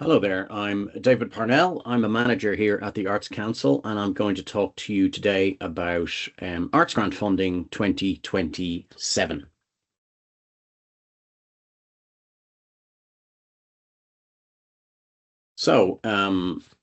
Hello there, I'm David Parnell. I'm a manager here at the Arts Council, and I'm going to talk to you today about Arts Grant Funding 2027.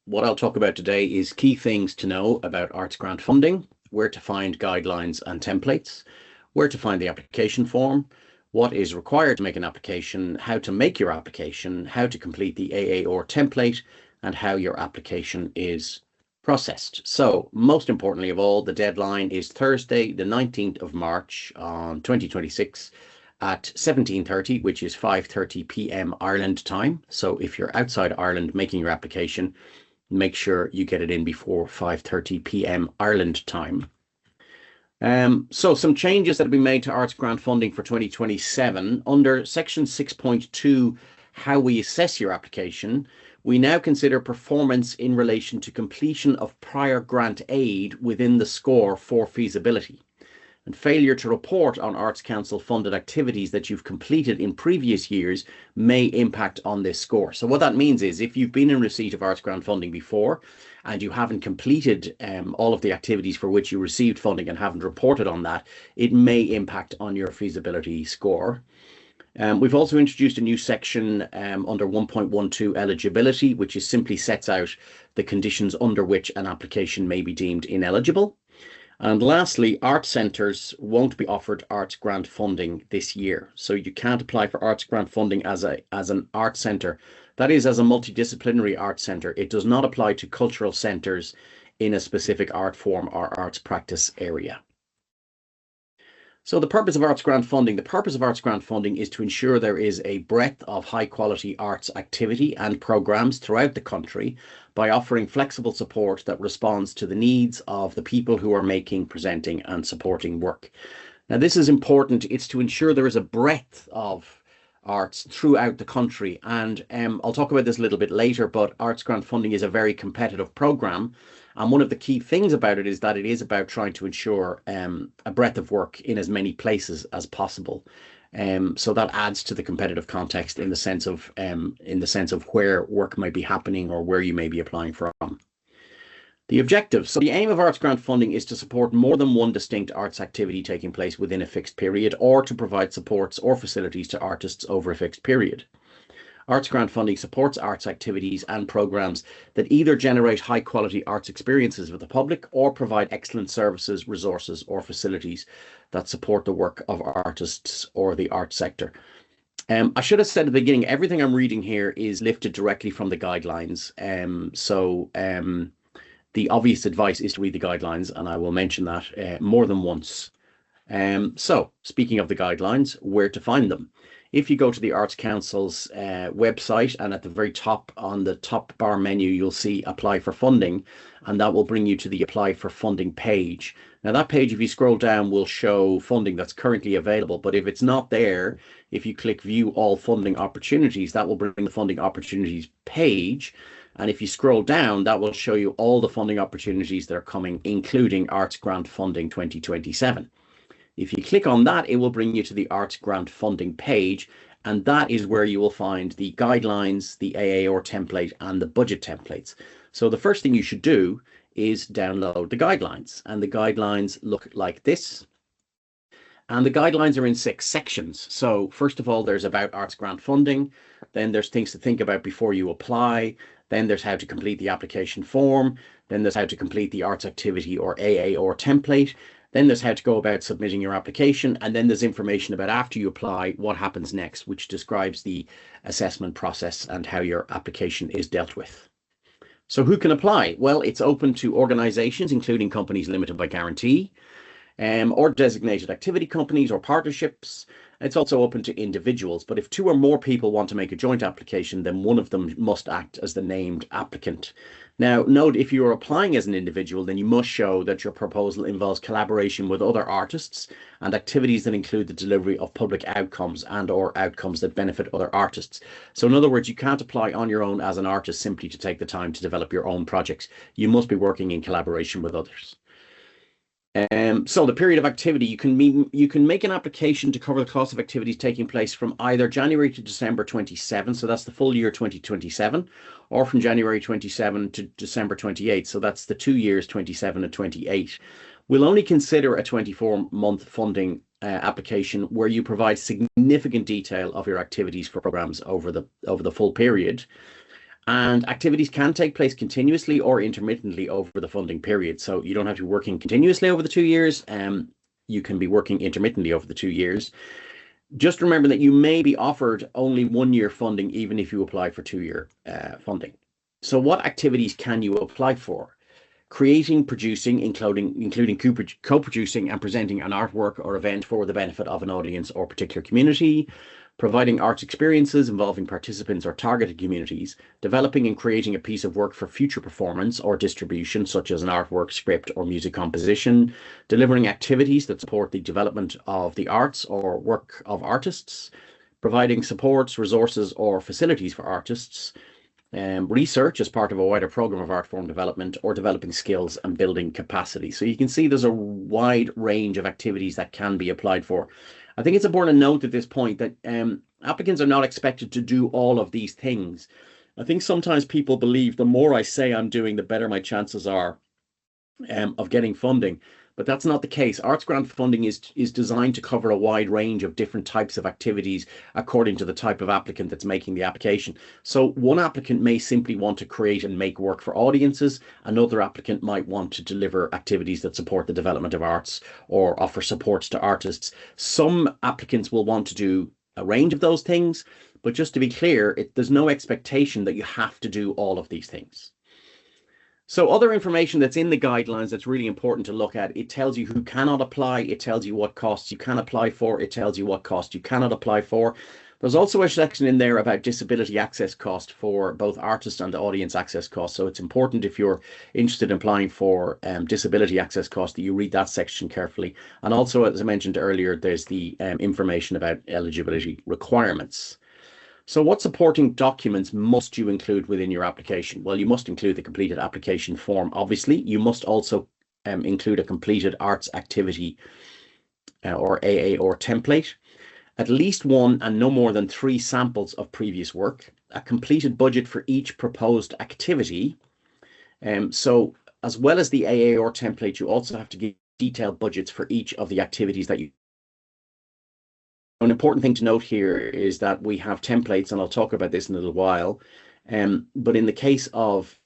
What I'll talk about today is key things to know about Arts Grant Funding, where to find guidelines and templates, where to find the application form, what is required to make an application, how to make your application, how to complete the AA or template, and how your application is processed. So most importantly of all, the deadline is Thursday, the 19th of March on 2026 at 17:30, which is 5:30 p.m. Ireland time. So if you're outside Ireland making your application, make sure you get it in before 5:30 p.m. Ireland time. So some changes that have been made to Arts Grant Funding for 2027. Under Section 6.2, how we assess your application, we now consider performance in relation to completion of prior grant aid within the score for feasibility. And failure to report on Arts Council funded activities that you've completed in previous years may impact on this score. So what that means is if you've been in receipt of Arts Grant funding before and you haven't completed all of the activities for which you received funding and haven't reported on that, it may impact on your feasibility score. We've also introduced a new section under 1.12 eligibility, which is simply sets out the conditions under which an application may be deemed ineligible. And lastly, art centres won't be offered arts grant funding this year. So you can't apply for arts grant funding as an art centre. That is, as a multidisciplinary art centre. It does not apply to cultural centres in a specific art form or arts practice area. So the purpose of Arts Grant Funding is to ensure there is a breadth of high quality arts activity and programmes throughout the country by offering flexible support that responds to the needs of the people who are making, presenting and supporting work. Now this is important. It's to ensure there is a breadth of arts throughout the country, and I'll talk about this a little bit later, but Arts Grant Funding is a very competitive programme. And one of the key things about it is that it is about trying to ensure a breadth of work in as many places as possible. So that adds to the competitive context in the sense of where work might be happening or where you may be applying from. The objective. So the aim of Arts Grant Funding is to support more than one distinct arts activity taking place within a fixed period, or to provide supports or facilities to artists over a fixed period. Arts Grant Funding supports arts activities and programmes that either generate high quality arts experiences with the public or provide excellent services, resources or facilities that support the work of artists or the arts sector. I should have said at the beginning, everything I'm reading here is lifted directly from the guidelines. The obvious advice is to read the guidelines, and I will mention that more than once. So speaking of the guidelines, where to find them? If you go to the Arts Council's website, and at the very top on the top bar menu, you'll see apply for funding, and that will bring you to the apply for funding page. Now that page, if you scroll down, will show funding that's currently available. But if it's not there, if you click view all funding opportunities, that will bring the funding opportunities page. And if you scroll down, that will show you all the funding opportunities that are coming, including Arts Grant Funding 2027. If you click on that, it will bring you to the Arts Grant Funding page, and that is where you will find the guidelines, the AA or template, and the budget templates. So the first thing you should do is download the guidelines, and the guidelines look like this. And the guidelines are in 6 sections. So first of all, there's about Arts Grant Funding. Then there's things to think about before you apply. Then there's how to complete the application form. Then there's how to complete the arts activity or AA or template. Then there's how to go about submitting your application. And then there's information about after you apply, what happens next, which describes the assessment process and how your application is dealt with. So who can apply? Well, it's open to organizations, including companies limited by guarantee, or designated activity companies or partnerships. It's also open to individuals, but if 2 or more people want to make a joint application, then one of them must act as the named applicant. Now, note, if you are applying as an individual, then you must show that your proposal involves collaboration with other artists and activities that include the delivery of public outcomes and or outcomes that benefit other artists. So in other words, you can't apply on your own as an artist simply to take the time to develop your own projects. You must be working in collaboration with others. So the period of activity, you can make an application to cover the cost of activities taking place from either January to December 27, so that's the full year 2027, or from January 27 to December 28, so that's the 2 years 27 and 28. We'll only consider a 24-month funding application where you provide significant detail of your activities for programs over the full period. And activities can take place continuously or intermittently over the funding period. So you don't have to be working continuously over the 2 years. You can be working intermittently over the 2 years. Just remember that you may be offered only 1 year funding, even if you apply for 2 year funding. So what activities can you apply for? Creating, producing, including co-producing and presenting an artwork or event for the benefit of an audience or particular community, providing arts experiences involving participants or targeted communities, developing and creating a piece of work for future performance or distribution, such as an artwork, script, or music composition, delivering activities that support the development of the arts or work of artists, providing supports, resources, or facilities for artists, research as part of a wider program of art form development, or developing skills and building capacity. So you can see there's a wide range of activities that can be applied for. I think it's important to note at this point that applicants are not expected to do all of these things. I think sometimes people believe the more I say I'm doing, the better my chances are of getting funding. But that's not the case. Arts grant funding is designed to cover a wide range of different types of activities according to the type of applicant that's making the application. So one applicant may simply want to create and make work for audiences. Another applicant might want to deliver activities that support the development of arts or offer supports to artists. Some applicants will want to do a range of those things, but just to be clear, there's no expectation that you have to do all of these things. So other information that's in the guidelines that's really important to look at, it tells you who cannot apply, it tells you what costs you can apply for, it tells you what costs you cannot apply for. There's also a section in there about disability access cost for both artist and audience access costs. So it's important, if you're interested in applying for disability access cost, that you read that section carefully. And also, as I mentioned earlier, there's the information about eligibility requirements. So what supporting documents must you include within your application? Well, you must include the completed application form, obviously. You must also include a completed arts activity or AA or template, at least one and no more than 3 samples of previous work, a completed budget for each proposed activity. So as well as the AA or template, you also have to give detailed budgets for each of the activities that you. An important thing to note here is that we have templates, and I'll talk about this in a little while. But in the case of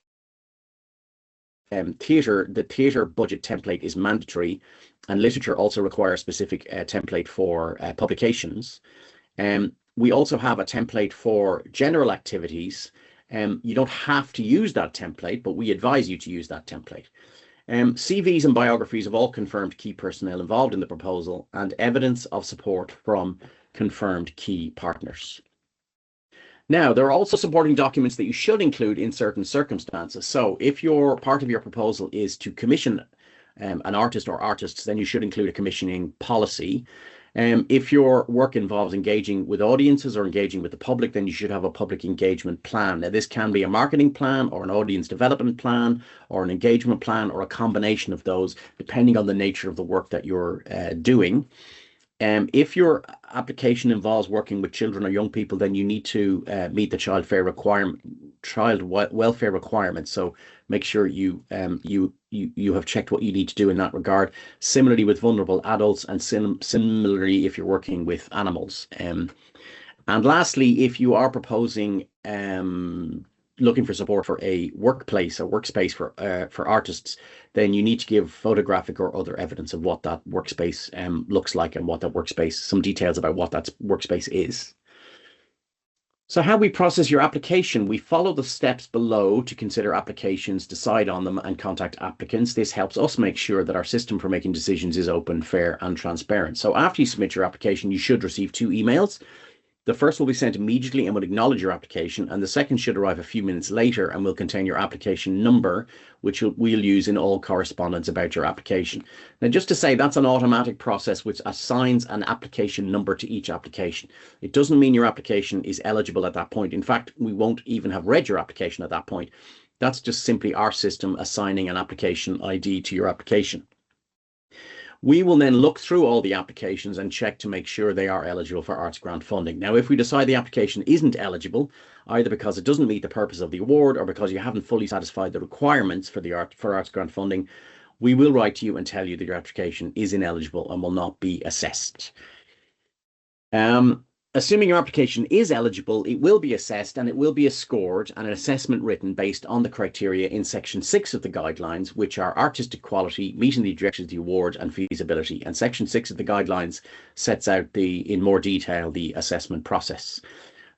theatre, the theatre budget template is mandatory, and literature also requires a specific template for publications. We also have a template for general activities. You don't have to use that template, but we advise you to use that template. CVs and biographies of all confirmed key personnel involved in the proposal, and evidence of support from confirmed key partners. Now, there are also supporting documents that you should include in certain circumstances. So if your part of your proposal is to commission an artist or artists, then you should include a commissioning policy. If your work involves engaging with audiences or engaging with the public, then you should have a public engagement plan. Now, this can be a marketing plan or an audience development plan or an engagement plan or a combination of those, depending on the nature of the work that you're doing. If your application involves working with children or young people, then you need to meet the child welfare requirements. So make sure you have checked what you need to do in that regard. Similarly with vulnerable adults, and similarly if you're working with animals. And lastly, if you are proposing looking for support for a workplace or workspace for artists, then you need to give photographic or other evidence of what that workspace looks like, and what that workspace, some details about what that workspace is. So how we process your application: we follow the steps below to consider applications, decide on them, and contact applicants. This helps us make sure that our system for making decisions is open, fair, and transparent. So after you submit your application, you should receive 2 emails. The first will be sent immediately and will acknowledge your application, and the second should arrive a few minutes later and will contain your application number, which we'll use in all correspondence about your application. Now, just to say, that's an automatic process which assigns an application number to each application. It doesn't mean your application is eligible at that point. In fact, we won't even have read your application at that point. That's just simply our system assigning an application ID to your application. We will then look through all the applications and check to make sure they are eligible for arts grant funding. Now, if we decide the application isn't eligible, either because it doesn't meet the purpose of the award or because you haven't fully satisfied the requirements for arts grant funding, we will write to you and tell you that your application is ineligible and will not be assessed. Assuming your application is eligible, it will be assessed and it will be scored and an assessment written based on the criteria in Section 6 of the guidelines, which are artistic quality, meeting the objectives of the award, and feasibility. And Section 6 of the guidelines sets out in more detail the assessment process.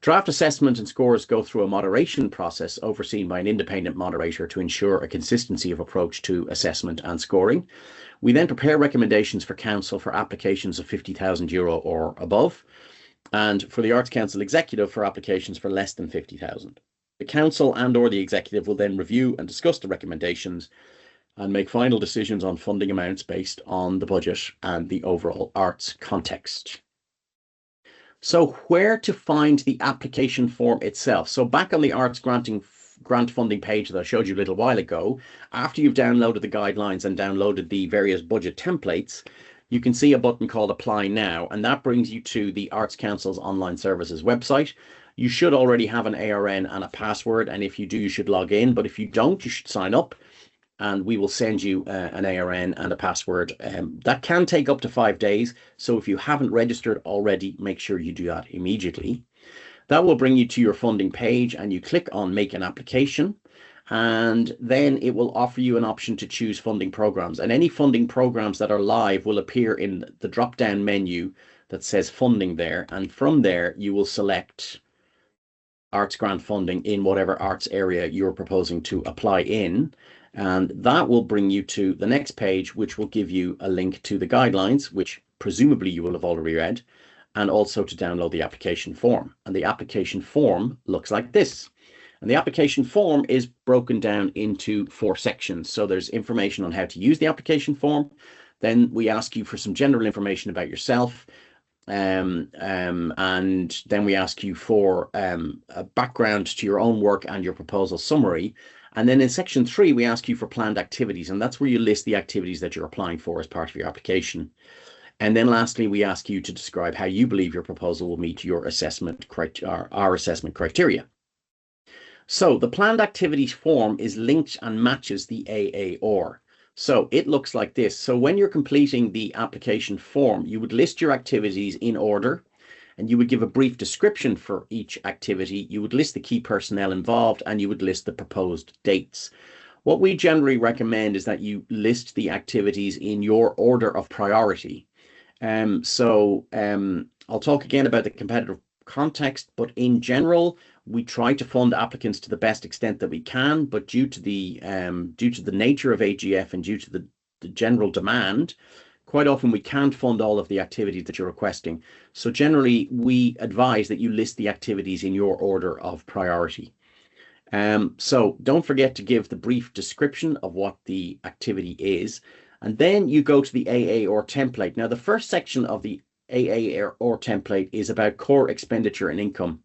Draft assessment and scores go through a moderation process overseen by an independent moderator to ensure a consistency of approach to assessment and scoring. We then prepare recommendations for council for applications of €50,000 or above, and for the Arts Council Executive for applications for less than 50,000. The Council and/or the Executive will then review and discuss the recommendations and make final decisions on funding amounts based on the budget and the overall arts context. So where to find the application form itself? So back on the arts grant funding page that I showed you a little while ago, after you've downloaded the guidelines and downloaded the various budget templates, you can see a button called Apply Now, and that brings you to the Arts Council's online services website. You should already have an ARN and a password, and if you do, you should log in, but if you don't, you should sign up, and we will send you an ARN and a password. That can take up to 5 days, so if you haven't registered already, make sure you do that immediately. That will bring you to your funding page, and you click on Make an Application, and then it will offer you an option to choose funding programs, and any funding programs that are live will appear in the drop down menu that says funding there, and from there you will select arts grant funding in whatever arts area you're proposing to apply in, and that will bring you to the next page, which will give you a link to the guidelines, which presumably you will have already read, and also to download the application form. And the application form looks like this. And the application form is broken down into 4 sections. So there's information on how to use the application form. Then we ask you for some general information about yourself. And then we ask you for a background to your own work and your proposal summary. And then in section 3, we ask you for planned activities. And that's where you list the activities that you're applying for as part of your application. And then lastly, we ask you to describe how you believe your proposal will meet your assessment our assessment criteria. So the planned activities form is linked and matches the AAR. So it looks like this. So when you're completing the application form, you would list your activities in order, and you would give a brief description for each activity. You would list the key personnel involved, and you would list the proposed dates. What we generally recommend is that you list the activities in your order of priority. I'll talk again about the competitive context, but in general, we try to fund applicants to the best extent that we can, but due to the nature of AGF and due to the general demand, quite often we can't fund all of the activities that you're requesting. So generally, we advise that you list the activities in your order of priority. So don't forget to give the brief description of what the activity is, and then you go to the AAR template. Now, the first section of the AAR template is about core expenditure and income.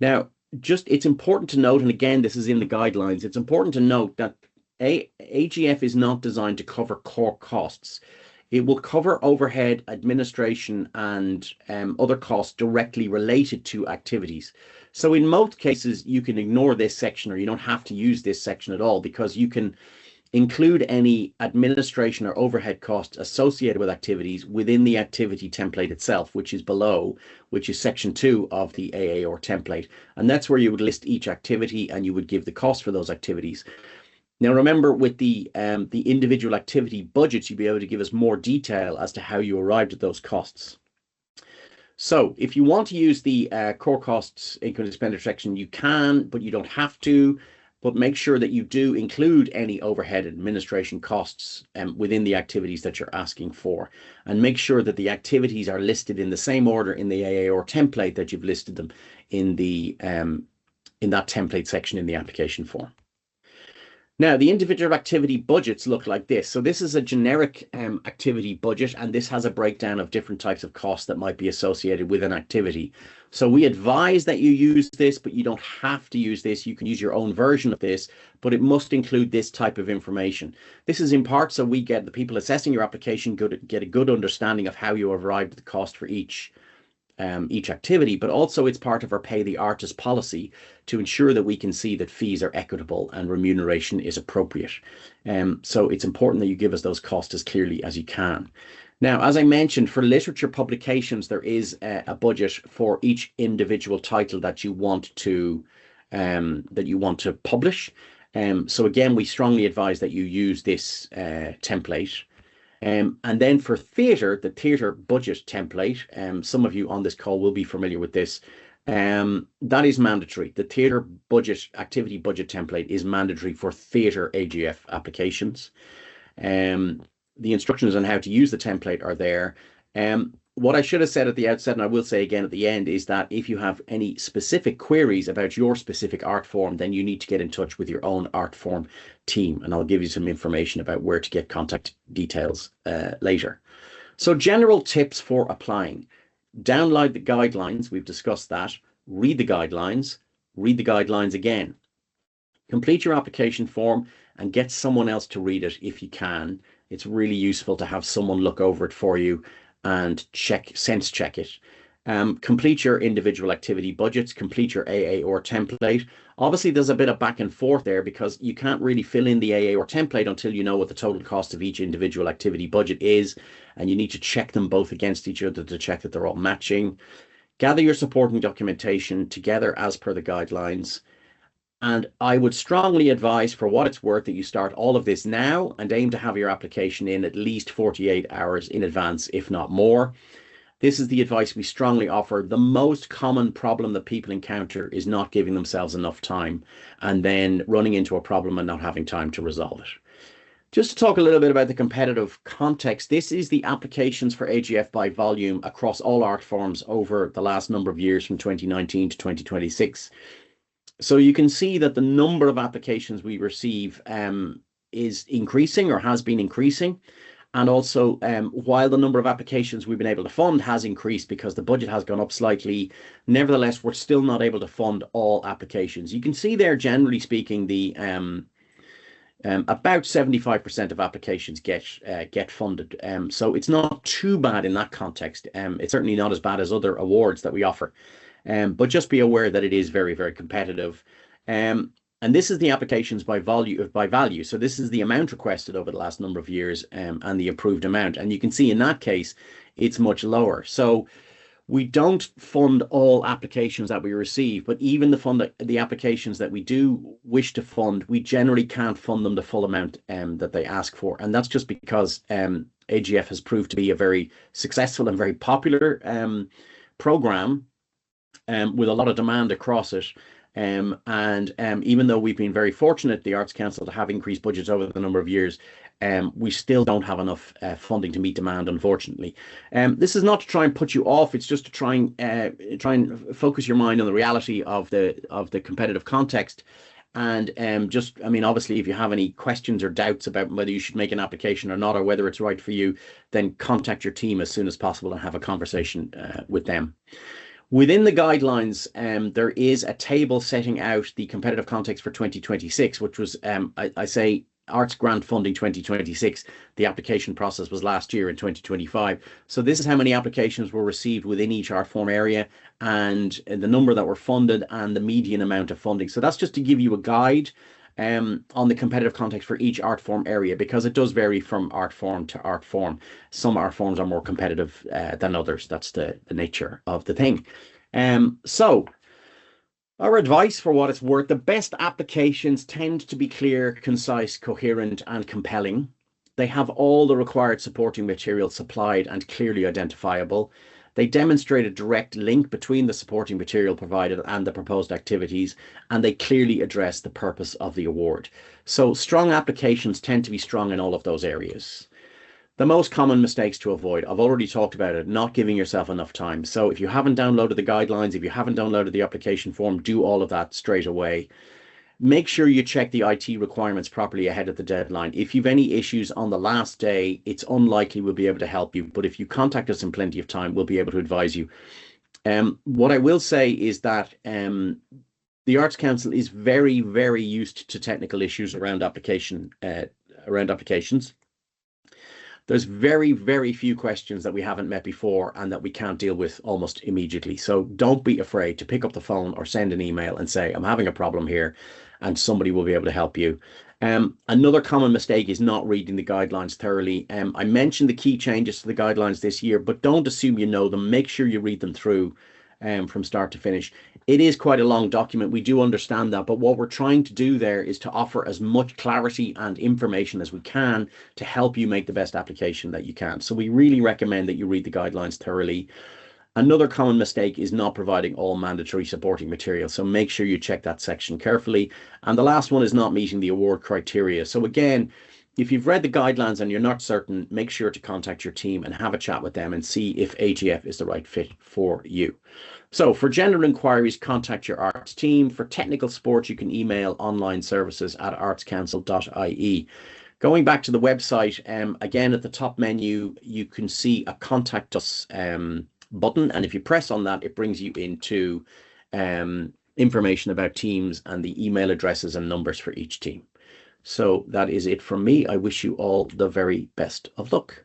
Now, it's important to note, and again, this is in the guidelines, it's important to note that AGF is not designed to cover core costs. It will cover overhead, administration, and other costs directly related to activities. So in most cases, you can ignore this section, or you don't have to use this section at all, because you can include any administration or overhead costs associated with activities within the activity template itself, which is below, which is section 2 of the AAR template. And that's where you would list each activity and you would give the cost for those activities. Now, remember, with the individual activity budgets, you'll be able to give us more detail as to how you arrived at those costs. So if you want to use the core costs income expenditure section, you can, but you don't have to. But make sure that you do include any overhead administration costs within the activities that you're asking for. And make sure that the activities are listed in the same order in the AAR template that you've listed them in that template section in the application form. Now, the individual activity budgets look like this. So this is a generic activity budget, and this has a breakdown of different types of costs that might be associated with an activity. So we advise that you use this, but you don't have to use this. You can use your own version of this, but it must include this type of information. This is in part so we get the people assessing your application get a good understanding of how you arrived at the cost for each activity, but also it's part of our pay the artist policy to ensure that we can see that fees are equitable and remuneration is appropriate. So it's important that you give us those costs as clearly as you can. Now, as I mentioned, for literature publications, there is a budget for each individual title that you want to publish. So again, we strongly advise that you use this template. And then for theatre, the theatre budget template, some of you on this call will be familiar with this. That is mandatory. The theatre budget, activity budget template is mandatory for theatre AGF applications. The instructions on how to use the template are there. What I should have said at the outset, and I will say again at the end, is that if you have any specific queries about your specific art form, then you need to get in touch with your own art form team, and I'll give you some information about where to get contact details later. So general tips for applying. Download the guidelines, we've discussed that. Read the guidelines again. Complete your application form and get someone else to read it if you can. It's really useful to have someone look over it for you and sense check it. Complete your individual activity budgets, complete your AA or template. Obviously, there's a bit of back and forth there because you can't really fill in the AA or template until you know what the total cost of each individual activity budget is, and you need to check them both against each other to check that they're all matching. Gather your supporting documentation together as per the guidelines. And I would strongly advise, for what it's worth, that you start all of this now and aim to have your application in at least 48 hours in advance, if not more. This is the advice we strongly offer. The most common problem that people encounter is not giving themselves enough time and then running into a problem and not having time to resolve it. Just to talk a little bit about the competitive context, this is the applications for AGF by volume across all art forms over the last number of years from 2019 to 2026. So you can see that the number of applications we receive is increasing or has been increasing. And also, while the number of applications we've been able to fund has increased because the budget has gone up slightly, nevertheless, we're still not able to fund all applications. You can see there, generally speaking, the about 75% of applications get funded. So it's not too bad in that context. It's certainly not as bad as other awards that we offer. But just be aware that it is very, very competitive. And this is the applications by value. So this is the amount requested over the last number of years and the approved amount. And you can see in that case, it's much lower. So we don't fund all applications that we receive, but even the applications that we do wish to fund, we generally can't fund them the full amount that they ask for. And that's just because AGF has proved to be a very successful and very popular program. With a lot of demand across it. Even though we've been very fortunate, the Arts Council, to have increased budgets over the number of years, we still don't have enough funding to meet demand, unfortunately. This is not to try and put you off, it's just to try and focus your mind on the reality of the competitive context. And obviously, if you have any questions or doubts about whether you should make an application or not, or whether it's right for you, then contact your team as soon as possible and have a conversation with them. Within the guidelines, there is a table setting out the competitive context for 2026, which was, I say, Arts Grant Funding 2026. The application process was last year in 2025. So this is how many applications were received within each art form area and the number that were funded and the median amount of funding. So that's just to give you a guide on the competitive context for each art form area, because it does vary from art form to art form. Some art forms are more competitive than others. That's the nature of the thing. So our advice, for what it's worth, the best applications tend to be clear, concise, coherent, and compelling. They have all the required supporting material supplied and clearly identifiable. They demonstrate a direct link between the supporting material provided and the proposed activities, and they clearly address the purpose of the award. So strong applications tend to be strong in all of those areas. The most common mistakes to avoid, I've already talked about it, not giving yourself enough time. So if you haven't downloaded the guidelines, if you haven't downloaded the application form, do all of that straight away. Make sure you check the IT requirements properly ahead of the deadline. If you've any issues on the last day, it's unlikely we'll be able to help you. But if you contact us in plenty of time, we'll be able to advise you. What I will say is that the Arts Council is very, very used to technical issues around applications. There's very, very few questions that we haven't met before and that we can't deal with almost immediately. So don't be afraid to pick up the phone or send an email and say, I'm having a problem here, and somebody will be able to help you. Another common mistake is not reading the guidelines thoroughly. I mentioned the key changes to the guidelines this year, but don't assume you know them. Make sure you read them through from start to finish. It is quite a long document. We do understand that, but what we're trying to do there is to offer as much clarity and information as we can to help you make the best application that you can. So we really recommend that you read the guidelines thoroughly. Another common mistake is not providing all mandatory supporting material. So make sure you check that section carefully. And the last one is not meeting the award criteria. So again, if you've read the guidelines and you're not certain, make sure to contact your team and have a chat with them and see if AGF is the right fit for you. So for general inquiries, contact your arts team. For technical support, you can email onlineservices@artscouncil.ie. Going back to the website, again, at the top menu, you can see a contact us button. And if you press on that, it brings you into information about teams and the email addresses and numbers for each team. So that is it from me. I wish you all the very best of luck.